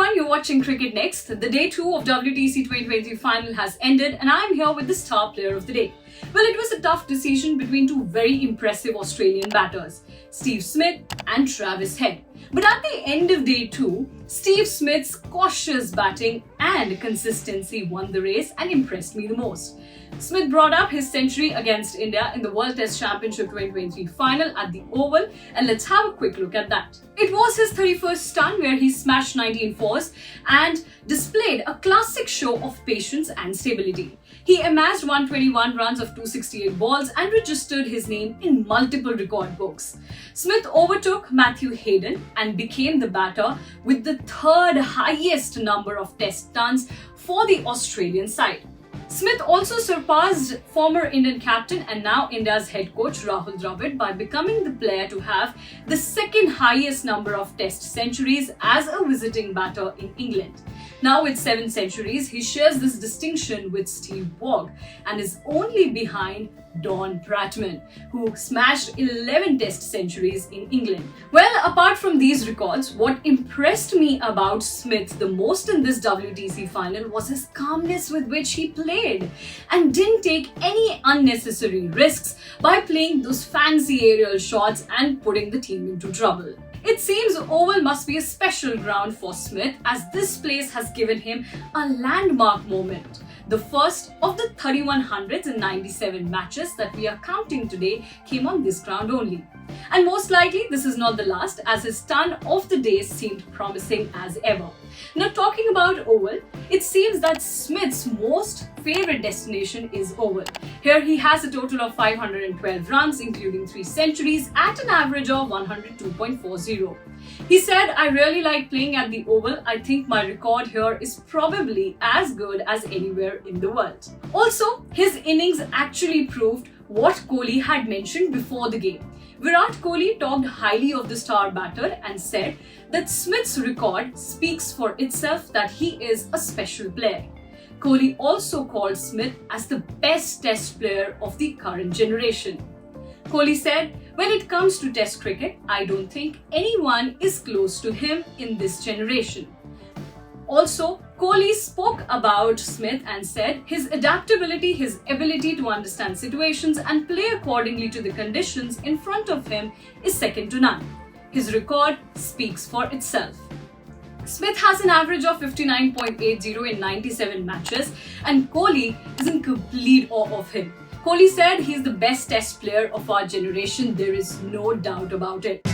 everyone, you're watching Cricket Next. The day 2 of WTC 2023 final has ended and I'm here with the star player of the day. Well, it was a tough decision between two very impressive Australian batters, Steve Smith and Travis Head. But at the end of day 2, Steve Smith's cautious batting and consistency won the race and impressed me the most. Smith brought up his century against India in the World Test Championship 2023 final at the Oval, and let's have a quick look at that. It was his 31st stun where he smashed 19 fours and displayed a classic show of patience and stability. He amassed 121 runs of 268 balls and registered his name in multiple record books. Smith overtook Matthew Hayden and became the batter with the third highest number of test stuns for the Australian side. Smith also surpassed former Indian captain and now India's head coach Rahul Dravid by becoming the player to have the second highest number of test centuries as a visiting batter in England. Now with 7 centuries, he shares this distinction with Steve Waugh and is only behind Don Bradman, who smashed 11 test centuries in England. Well, apart from these records, what impressed me about Smith the most in this WTC final was his calmness with which he played and didn't take any unnecessary risks by playing those fancy aerial shots and putting the team into trouble. It seems Oval must be a special ground for Smith as this place has given him a landmark moment. The first of the 3197 matches that we are counting today came on this ground only. And most likely this is not the last, as his stun of the day seemed promising as ever. Now, talking about Oval, it seems that Smith's most favourite destination is Oval. Here he has a total of 512 runs including 3 centuries at an average of 102.40. He said, "I really like playing at the Oval. I think my record here is probably as good as anywhere in the world." Also, his innings actually proved what Kohli had mentioned before the game. Virat Kohli talked highly of the star batter and said that Smith's record speaks for itself, that he is a special player. Kohli also called Smith as the best test player of the current generation. Kohli said, "When it comes to test cricket, I don't think anyone is close to him in this generation." Also, Kohli spoke about Smith and said his adaptability, his ability to understand situations and play accordingly to the conditions in front of him is second to none. His record speaks for itself. Smith has an average of 59.80 in 97 matches and Kohli is in complete awe of him. Kohli said he's the best test player of our generation. There is no doubt about it.